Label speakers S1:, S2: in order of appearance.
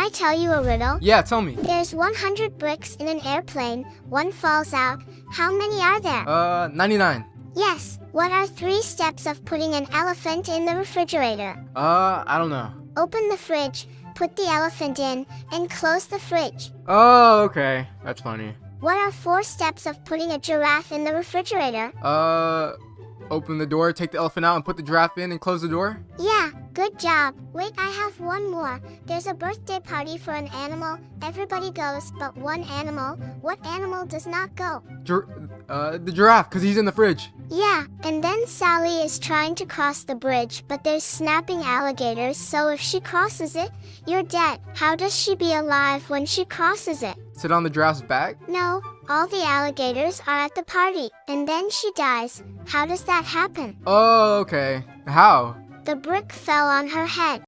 S1: I tell you a riddle?
S2: Yeah, tell me.
S1: There's 100 bricks in an airplane. One falls out. How many are there?
S2: 99.
S1: Yes. What are 3 steps of putting an elephant in the refrigerator?
S2: I don't know.
S1: Open the fridge, put the elephant in, and close the fridge.
S2: Oh, okay. That's funny.
S1: What are 4 steps of putting a giraffe in the refrigerator?
S2: Open the door, take the elephant out, and put the giraffe in and close the door?
S1: Yeah, good job. Wait, I have one more. There's a birthday party for an animal. Everybody goes, but one animal. What animal does not go?
S2: The giraffe, because he's in the fridge.
S1: Yeah, and then Sally is trying to cross the bridge, but there's snapping alligators, so if she crosses it, you're dead. How does she be alive when she crosses it?
S2: Sit on the giraffe's back?
S1: No, all the alligators are at the party, and then she dies. How does that happen?
S2: Oh, okay. How?
S1: The brick fell on her head.